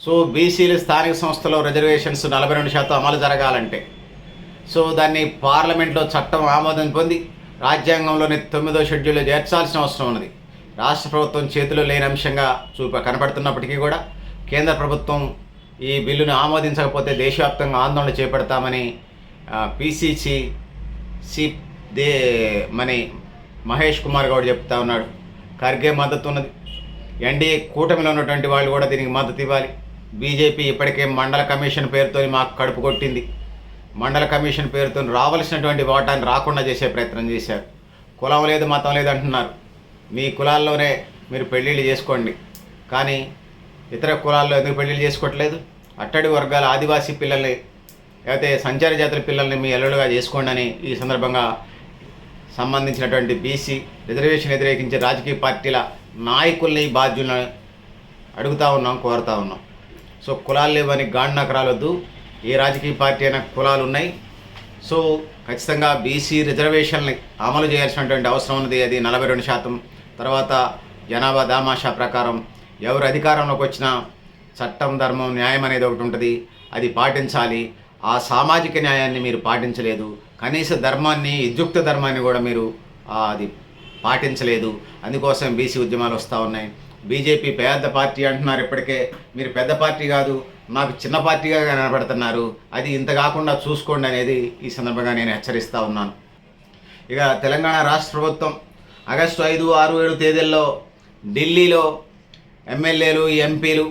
So బీసీలు స్థానిక సంస్థలో రిజర్వేషన్స్ 42% అమలు జరగాలంటే దాన్ని పార్లమెంట్లో చట్టం ఆమోదం పొంది రాజ్యాంగంలోని 9వ షెడ్యూల్లో చేర్చాల్సిన అవసరం ఉన్నది. రాష్ట్ర ప్రభుత్వం చేతిలో లేని అంశంగా కనపడుతున్నప్పటికీ కూడా కేంద్ర ప్రభుత్వం ఈ బిల్లును ఆమోదించకపోతే దేశవ్యాప్తంగా ఆందోళన చేపడతామని పిసిసి మహేష్ కుమార్ గౌడ్ చెప్తా ఉన్నాడు. ఖర్గే మద్దతు ఉన్నది. ఎన్డీఏ కూటమిలో ఉన్నటువంటి వాళ్ళు కూడా దీనికి మద్దతు ఇవ్వాలి. బీజేపీ ఇప్పటికే మండల కమిషన్ పేరుతో మాకు కడుపు కొట్టింది. మండల కమిషన్ పేరుతో రావాల్సినటువంటి వాటాన్ని రాకుండా చేసే ప్రయత్నం చేశారు. కులం లేదు మతం లేదు అంటున్నారు. మీ కులాల్లోనే మీరు పెళ్ళిళ్ళు చేసుకోండి, కానీ ఇతర కులాల్లో ఎందుకు పెళ్ళిళ్ళు చేసుకోవట్లేదు? అట్టడి వర్గాల ఆదివాసీ పిల్లల్ని లేకపోతే సంచార జాతుల పిల్లల్ని మీ అల్లుడుగా చేసుకోండి అని ఈ సందర్భంగా సంబంధించినటువంటి బీసీ రిజర్వేషన్ వ్యతిరేకించే రాజకీయ పార్టీల నాయకుల్ని బాధ్యులను అడుగుతూ ఉన్నాం, కోరుతూ ఉన్నాం. కులాలు లేవని గాండ్నకరాలొద్దు. ఏ రాజకీయ పార్టీ అయినా కులాలు ఉన్నాయి. ఖచ్చితంగా బీసీ రిజర్వేషన్ని అమలు చేయాల్సినటువంటి అవసరం ఉన్నది. అది 42%. తర్వాత జనాభా దామాషా ప్రకారం ఎవరు అధికారంలోకి వచ్చినా చట్టం ధర్మం న్యాయం అనేది ఒకటి ఉంటుంది, అది పాటించాలి. ఆ సామాజిక న్యాయాన్ని మీరు పాటించలేదు. కనీస ధర్మాన్ని, విద్యుక్త ధర్మాన్ని కూడా మీరు అది పాటించలేదు. అందుకోసం బీసీ ఉద్యమాలు వస్తూ ఉన్నాయి. బీజేపీ పెద్ద పార్టీ అంటున్నారు. ఇప్పటికే మీరు పెద్ద పార్టీ కాదు, నాకు చిన్న పార్టీగా కనబడుతున్నారు. అది ఇంత కాకుండా చూసుకోండి అనేది ఈ సందర్భంగా నేను హెచ్చరిస్తూ ఉన్నాను. ఇక తెలంగాణ రాష్ట్ర ప్రభుత్వం ఆగస్టు 5, 6, 7 తేదీల్లో ఢిల్లీలో ఎమ్మెల్యేలు, ఎంపీలు,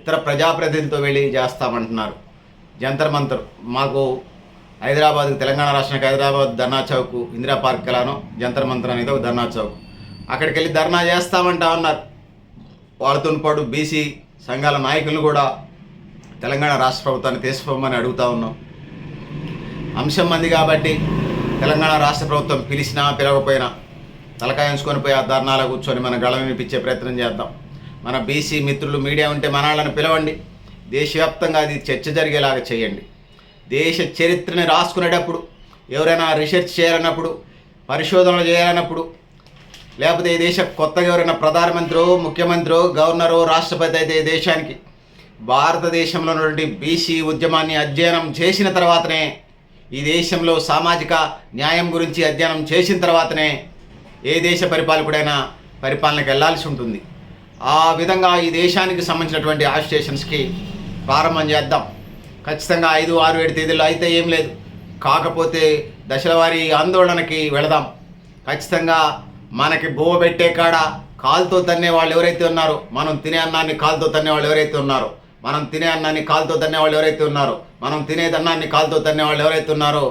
ఇతర ప్రజాప్రతినిధులతో వెళ్ళి చేస్తామంటున్నారు. జంతర్ మంతర్ మాకు హైదరాబాద్కు, తెలంగాణ రాష్ట్రానికి హైదరాబాద్ ధర్నా చౌక్, ఇందిరా పార్క్ ఎలానో జంతర్ మంతర్ అనేది ఒక ధర్నా చౌక్. అక్కడికి వెళ్ళి ధర్నా చేస్తామంటా ఉన్నారు. వాళ్ళతో పాటు బీసీ సంఘాల నాయకులను కూడా తెలంగాణ రాష్ట్ర ప్రభుత్వాన్ని తీసుకోమని అడుగుతూ ఉన్నాం. అంశం మంది కాబట్టి తెలంగాణ రాష్ట్ర ప్రభుత్వం పిలిచినా పిలవకపోయినా తలకాయించుకొని పోయి ఆ ధర్నాలో కూర్చొని మన గళం వినిపించే ప్రయత్నం చేద్దాం. మన బీసీ మిత్రులు మీడియా ఉంటే మన వాళ్ళని పిలవండి. దేశవ్యాప్తంగా అది చర్చ జరిగేలాగా చేయండి. దేశ చరిత్రని రాసుకునేటప్పుడు, ఎవరైనా రీసెర్చ్ చేయాలన్నప్పుడు, పరిశోధనలు చేయాలన్నప్పుడు, లేకపోతే ఈ దేశ కొత్తగా ఎవరైనా ప్రధానమంత్రో, ముఖ్యమంత్రో, గవర్నరో, రాష్ట్రపతి అయితే ఈ దేశానికి భారతదేశంలో ఉన్నటువంటి బీసీ ఉద్యమాన్ని అధ్యయనం చేసిన తర్వాతనే, ఈ దేశంలో సామాజిక న్యాయం గురించి అధ్యయనం చేసిన తర్వాతనే ఏ దేశ పరిపాలకుడైనా పరిపాలనకు వెళ్లాల్సి ఉంటుంది. ఆ విధంగా ఈ దేశానికి సంబంధించినటువంటి అసోసియేషన్స్కి ప్రారంభం చేద్దాం. ఖచ్చితంగా 5, 6, 7 తేదీల్లో అయితే ఏం లేదు. కాకపోతే దశల వారీ ఆందోళనకి వెళదాం. ఖచ్చితంగా మనకి బువ్వ పెట్టే కాడ కాలుతో తన్నే వాళ్ళు ఎవరైతే ఉన్నారో, మనం తినే అన్నాన్ని కాలుతో తన్నే వాళ్ళు ఎవరైతే ఉన్నారో, మనం తినే అన్నాన్ని కాలుతో తన్నే వాళ్ళు ఎవరైతే ఉన్నారో, మనం తినేదన్నాన్ని కాలుతో తన్నే వాళ్ళు ఎవరైతే ఉన్నారో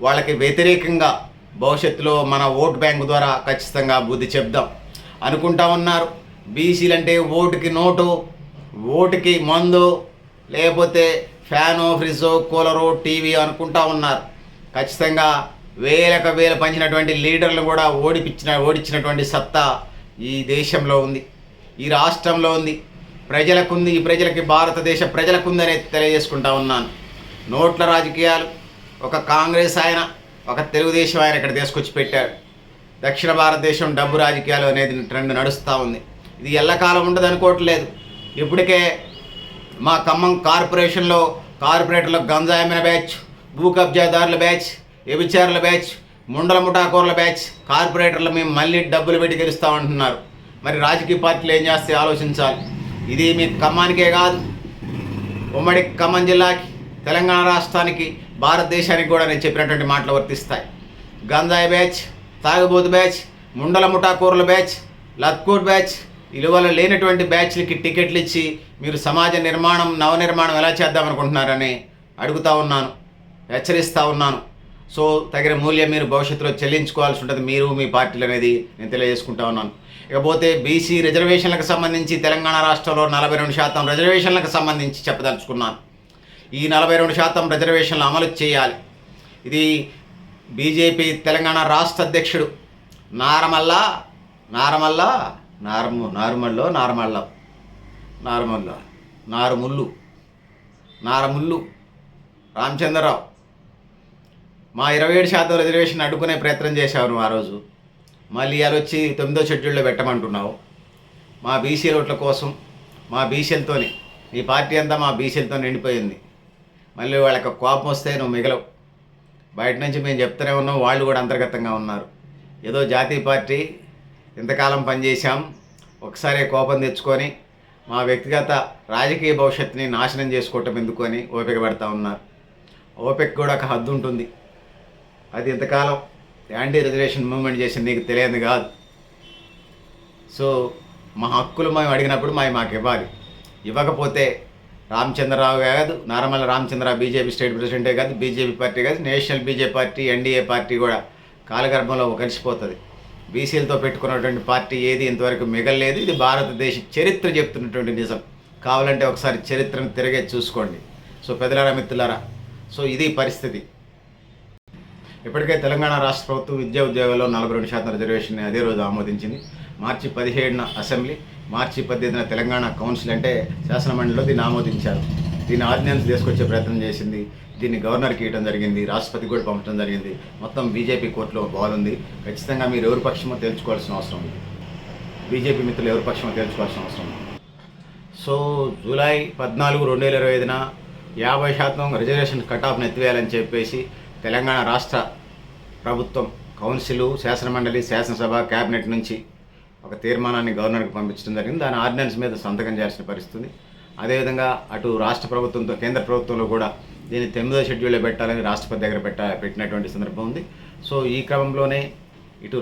వాళ్ళకి వ్యతిరేకంగా భవిష్యత్తులో మన ఓటు బ్యాంకు ద్వారా ఖచ్చితంగా బుద్ధి చెప్దాం అనుకుంటా ఉన్నారు. బీసీలంటే ఓటుకి నోటు, ఓటుకి మందు, లేకపోతే ఫ్యాను, ఫ్రిడ్జో, కూలరు, టీవీ అనుకుంటా ఉన్నారు. ఖచ్చితంగా వేలకు వేలు పంచినటువంటి లీడర్లు కూడా ఓడించినటువంటి సత్తా ఈ దేశంలో ఉంది, ఈ రాష్ట్రంలో ఉంది, ప్రజలకుంది. ఈ ప్రజలకి, భారతదేశ ప్రజలకుంది అనేది తెలియజేసుకుంటా ఉన్నాను. నోట్ల రాజకీయాలు ఒక కాంగ్రెస్ ఆయన, ఒక తెలుగుదేశం ఆయన ఇక్కడ తీసుకొచ్చి పెట్టాడు. దక్షిణ భారతదేశం డబ్బు రాజకీయాలు అనేది ట్రెండ్ నడుస్తూ ఉంది. ఇది ఎల్లకాలం ఉండదు అనుకోవట్లేదు. ఇప్పటికే మా ఖమ్మం కార్పొరేషన్లో కార్పొరేటర్ల గంజాయమైన బ్యాచ్, భూ కబ్జాదారుల బ్యాచ్, వ్యభిచారుల బ్యాచ్, ముండల ముఠాకోర్ల బ్యాచ్, కార్పొరేటర్లు మేము మళ్ళీ డబ్బులు పెట్టి గెలుస్తామంటున్నారు. మరి రాజకీయ పార్టీలు ఏం చేస్తే ఆలోచించాలి. ఇది మీ ఖమ్మానికే కాదు, ఉమ్మడి ఖమ్మం జిల్లాకి, తెలంగాణ రాష్ట్రానికి, భారతదేశానికి కూడా నేను చెప్పినటువంటి మాటలు వర్తిస్తాయి. గంజాయి బ్యాచ్, తాగుబోతు బ్యాచ్, ముండల ముఠాకోర్ల బ్యాచ్, లత్కోట్ బ్యాచ్, విలువలు లేనటువంటి బ్యాచ్లకి టికెట్లు ఇచ్చి మీరు సమాజ నిర్మాణం, నవనిర్మాణం ఎలా చేద్దామనుకుంటున్నారని అడుగుతూ ఉన్నాను, హెచ్చరిస్తూ ఉన్నాను. తగిన మూల్యం మీరు భవిష్యత్తులో చెల్లించుకోవాల్సి ఉంటుంది, మీరు మీ పార్టీలు అనేది నేను తెలియజేసుకుంటా ఉన్నాను. ఇకపోతే బీసీ రిజర్వేషన్లకు సంబంధించి తెలంగాణ రాష్ట్రంలో 42% రిజర్వేషన్లకు సంబంధించి చెప్పదలుచుకున్నాను. ఈ 42% రిజర్వేషన్లు అమలు చేయాలి. ఇది బీజేపీ తెలంగాణ రాష్ట్ర అధ్యక్షుడు నారముల్లు రామచంద్రరావు మా 27% రిజర్వేషన్ అడ్డుకునే ప్రయత్నం చేశావు ఆ రోజు. మళ్ళీ ఇవాళ వచ్చి 9వ షెడ్యూల్లో పెట్టమంటున్నావు. మా బీసీ ఓట్ల కోసం, మా బీసీలతోని నీ పార్టీ అంతా మా బీసీలతో నిండిపోయింది. మళ్ళీ వాళ్ళకి కోపం వస్తే నువ్వు మిగలవు. బయట నుంచి మేము చెప్తూనే ఉన్నాం, వాళ్ళు కూడా అంతర్గతంగా ఉన్నారు. ఏదో జాతీయ పార్టీ ఇంతకాలం పనిచేశాం, ఒకసారి కోపం తెచ్చుకొని మా వ్యక్తిగత రాజకీయ భవిష్యత్తుని నాశనం చేసుకోవటం ఎందుకు అని ఓపిక పడతా ఉన్నారు. ఓపిక కూడా ఒక హద్దు ఉంటుంది. అది ఇంతకాలం యాంటీ రిజర్వేషన్ మూవ్మెంట్ చేసింది నీకు తెలియదు కాదు. సో మా హక్కులు మేము అడిగినప్పుడు మాకు ఇవ్వాలి. ఇవ్వకపోతే రామచంద్రరావు కాదు, నారమల్ల రామచంద్రరావు బీజేపీ స్టేట్ ప్రెసిడెంటే కాదు, బీజేపీ పార్టీ కాదు, national BJP party, NDA party కూడా కాలగర్భంలో కలిసిపోతుంది. బీసీలతో పెట్టుకున్నటువంటి పార్టీ ఏది ఇంతవరకు మిగలలేదు. ఇది భారతదేశ చరిత్ర చెప్తున్నటువంటి నిజం. కావాలంటే ఒకసారి చరిత్రను తిరిగే చూసుకోండి. సో పెద్దలారా, మిత్రులారా, సో ఇది పరిస్థితి. ఇప్పటికే తెలంగాణ రాష్ట్ర ప్రభుత్వం విద్యా ఉద్యోగాల్లో 42% రిజర్వేషన్ అదే రోజు ఆమోదించింది. మార్చి 17న అసెంబ్లీ, మార్చి 18న తెలంగాణ కౌన్సిల్ అంటే శాసనమండలిలో దీన్ని ఆమోదించారు. దీన్ని ఆర్డినెన్స్ తీసుకొచ్చే ప్రయత్నం చేసింది. దీన్ని గవర్నర్కి ఇవ్వడం జరిగింది, రాష్ట్రపతి కూడా పంపడం జరిగింది. మొత్తం బీజేపీ కోర్టులో బాగుంది. ఖచ్చితంగా మీరు ఎవరి పక్షమో తేల్చుకోవాల్సిన అవసరం ఉంది. బీజేపీ మిత్రులు ఎవరి పక్షమో తేల్చుకోవాల్సిన అవసరం ఉంది. సో జూలై 14, 2025న 50% రిజర్వేషన్ కటాఫ్ను ఎత్తివేయాలని చెప్పేసి తెలంగాణ రాష్ట్ర ప్రభుత్వం కౌన్సిల్, శాసనమండలి, శాసనసభ, క్యాబినెట్ నుంచి ఒక తీర్మానాన్ని గవర్నర్కి పంపించడం జరిగింది. దాని ఆర్డినెన్స్ మీద సంతకం చేయాల్సిన పరిస్థితి. అదేవిధంగా అటు రాష్ట్ర ప్రభుత్వంతో కేంద్ర ప్రభుత్వంలో కూడా దీన్ని 9వ షెడ్యూల్లో పెట్టాలని రాష్ట్రపతి దగ్గర పెట్టినటువంటి సందర్భం ఉంది. సో ఈ క్రమంలోనే ఇటు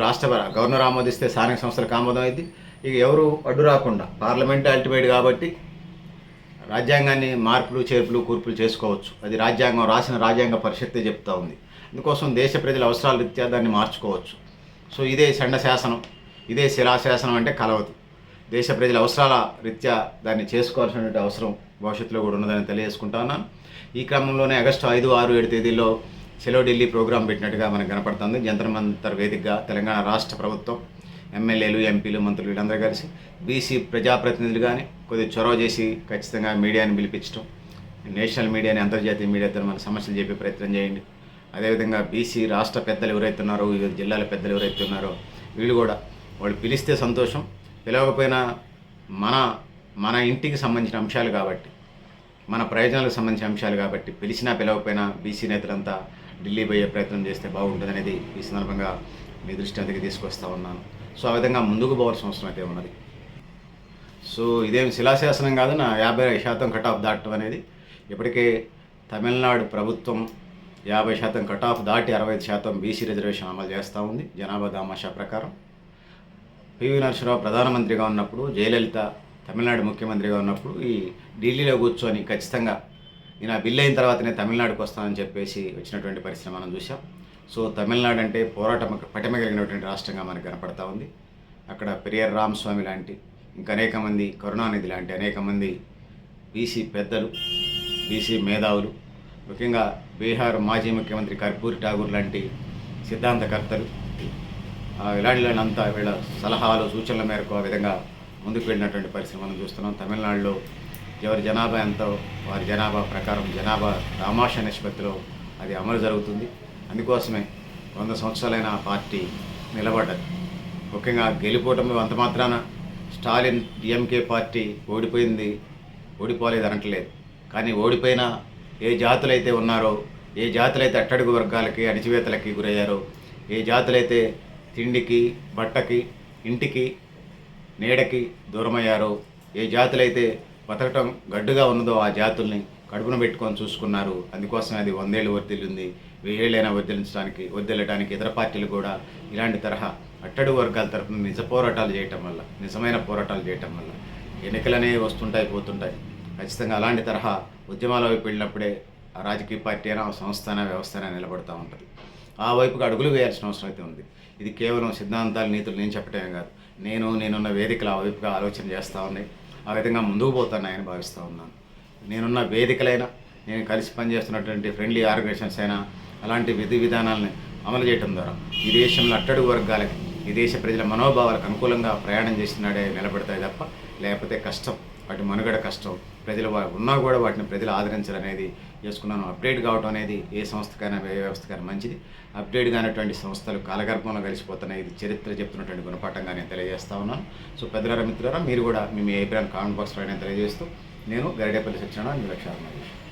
గవర్నర్ ఆమోదిస్తే స్థానిక సంస్థలకు ఆమోదం అయింది. ఇక ఎవరు అడ్డు రాకుండా, పార్లమెంట్ అల్టిమేట్ కాబట్టి రాజ్యాంగాన్ని మార్పులు, చేర్పులు, కూర్పులు చేసుకోవచ్చు. అది రాసిన రాజ్యాంగ పరిషత్తే చెప్తా ఉంది. అందుకోసం దేశ ప్రజల అవసరాల రీత్యా దాన్ని మార్చుకోవచ్చు. సో ఇదే షండ శాసనం, ఇదే శిలాశాసనం అంటే కలవదు. దేశ ప్రజల అవసరాల రీత్యా దాన్ని చేసుకోవాల్సినటువంటి అవసరం భవిష్యత్తులో కూడా ఉన్నదని తెలియజేసుకుంటా ఉన్నాను. ఈ క్రమంలోనే ఆగస్టు 5, 6, 7 తేదీల్లో చెలో ఢిల్లీ ప్రోగ్రాం పెట్టినట్టుగా మనకు కనపడుతుంది. జంతర్ మంతర్ వేదికగా తెలంగాణ రాష్ట్ర ప్రభుత్వం, ఎమ్మెల్యేలు, ఎంపీలు, మంత్రులు వీళ్ళందరూ కలిసి బీసీ ప్రజాప్రతినిధులు కానీ కొద్దిగా చొరవ చేసి ఖచ్చితంగా మీడియాని పిలిపించడం, నేషనల్ మీడియాని, అంతర్జాతీయ మీడియాతో మన సమస్యలు చెప్పే ప్రయత్నం చేయండి. అదేవిధంగా బీసీ రాష్ట్ర పెద్దలు ఎవరైతే ఉన్నారో, వివిధ జిల్లాల పెద్దలు ఎవరైతే ఉన్నారో వీళ్ళు కూడా, వాళ్ళు పిలిస్తే సంతోషం, పిలవకపోయినా మన ఇంటికి సంబంధించిన అంశాలు కాబట్టి, మన ప్రయోజనాలకు సంబంధించిన అంశాలు కాబట్టి పిలిచినా పిలవకపోయినా బీసీ నేతలంతా ఢిల్లీ పోయే ప్రయత్నం చేస్తే బాగుంటుంది అనేది ఈ సందర్భంగా మీ దృష్టి అంతకి తీసుకొస్తా ఉన్నాను. సో ఆ విధంగా ముందుకు పోవాల్సిన అవసరం అయితే ఉన్నది. సో ఇదేం శిలాశాసనం కాదు, నా 50% కట్ ఆఫ్ దాటడం అనేది. ఇప్పటికే తమిళనాడు ప్రభుత్వం 50% కట్ ఆఫ్ దాటి 65% బీసీ రిజర్వేషన్ అమలు చేస్తూ ఉంది జనాభా దామాషా ప్రకారం. పివి నరసింహరావు ప్రధానమంత్రిగా ఉన్నప్పుడు, జయలలిత తమిళనాడు ముఖ్యమంత్రిగా ఉన్నప్పుడు ఈ ఢిల్లీలో కూర్చొని ఖచ్చితంగా నేను ఆ బిల్లు అయిన తర్వాతనే తమిళనాడుకు వస్తానని చెప్పేసి వచ్చినటువంటి పరిస్థితి మనం చూసాం. సో తమిళనాడు అంటే పటిమ కలిగినటువంటి రాష్ట్రంగా మనకు కనపడతా ఉంది. అక్కడ పెరియార్ రామస్వామి లాంటి, ఇంకా అనేక మంది, కరుణానిధి లాంటి అనేక మంది బీసీ పెద్దలు, బీసీ మేధావులు, ముఖ్యంగా బీహార్ మాజీ ముఖ్యమంత్రి కర్పూరి ఠాగూర్ లాంటి సిద్ధాంతకర్తలు, ఇలాంటి అంతా వీళ్ళ సలహాలు, సూచనల మేరకు ఆ విధంగా ముందుకు వెళ్ళినటువంటి పరిస్థితి మనం చూస్తున్నాం. తమిళనాడులో ఎవరి జనాభా ఎంతో వారి జనాభా ప్రకారం జనాభా దామాషా నిష్పత్తిలో అది అమలు జరుగుతుంది. అందుకోసమే 100 సంవత్సరాలైన ఆ పార్టీ నిలబడ్డది. ముఖ్యంగా గెలిపోవటం అంత మాత్రాన స్టాలిన్ డిఎంకే పార్టీ ఓడిపోలేదు అనట్లేదు. కానీ ఓడిపోయిన ఏ జాతులైతే ఉన్నారో, ఏ జాతులైతే అట్టడుగు వర్గాలకి, అణిచివేతలకి గురయ్యారో, ఏ జాతులైతే తిండికి, బట్టకి, ఇంటికి, నీడకి దూరమయ్యారో, ఏ జాతులైతే బతకటం గడ్డుగా ఉన్నదో ఆ జాతుల్ని కడుపున పెట్టుకొని చూసుకున్నారు. అందుకోసం అది 100 ఏళ్ళు వర్ధిల్లింది. 1000 ఏళ్ళైనా వర్ధిల్లటానికి ఇతర పార్టీలు కూడా ఇలాంటి తరహా అట్టడుగు వర్గాల తరఫున నిజమైన పోరాటాలు చేయటం వల్ల ఎన్నికలనే వస్తుంటాయి, పోతుంటాయి. ఖచ్చితంగా అలాంటి తరహా ఉద్యమాల వైపు వెళ్ళినప్పుడే ఆ రాజకీయ పార్టీ అయినా, సంస్థ అయినా, వ్యవస్థ అయినా నిలబడుతూ ఉంటుంది. ఆ వైపుకి అడుగులు వేయాల్సిన అవసరం అయితే ఉంది. ఇది కేవలం సిద్ధాంతాలు, నీతులు నేను చెప్పటమే కాదు, నేనున్న వేదికలు ఆ వైపుగా ఆలోచన చేస్తూ ఉన్నాయి. ఆ విధంగా ముందుకు పోతున్నాయని భావిస్తూ ఉన్నాను. నేనున్న వేదికలైనా, నేను కలిసి పనిచేస్తున్నటువంటి ఫ్రెండ్లీ ఆర్గనైజేషన్స్ అయినా అలాంటి విధి విధానాలని అమలు చేయడం ద్వారా ఈ దేశంలో అట్టడుగు వర్గాలకి, ఈ దేశ ప్రజల మనోభావాలకు అనుకూలంగా ప్రయాణం చేస్తున్నాడే నిలబడతాయి తప్ప, లేకపోతే కష్టం, వాటి మనుగడ కష్టం. ప్రజలు ఉన్నా కూడా వాటిని ప్రజలు ఆదరించాలనేది చేసుకున్నాను. అప్డేట్ కావడం అనేది ఏ సంస్థకైనా, ఏ వ్యవస్థకైనా మంచిది. అప్డేట్ కానటువంటి సంస్థలు కాలగర్భంలో కలిసిపోతున్నాయి. ఇది చరిత్ర చెప్తున్నటువంటి గుణపాఠంగా నేను తెలియజేస్తా ఉన్నాను. సో పెద్దలారా, మిత్రులారా, మీరు కూడా మీ అభిప్రాయం కామెంట్ బాక్స్లో నేను తెలియజేస్తూ నేను గరిడేపల్లి సత్యనారాయణ, 2,00,000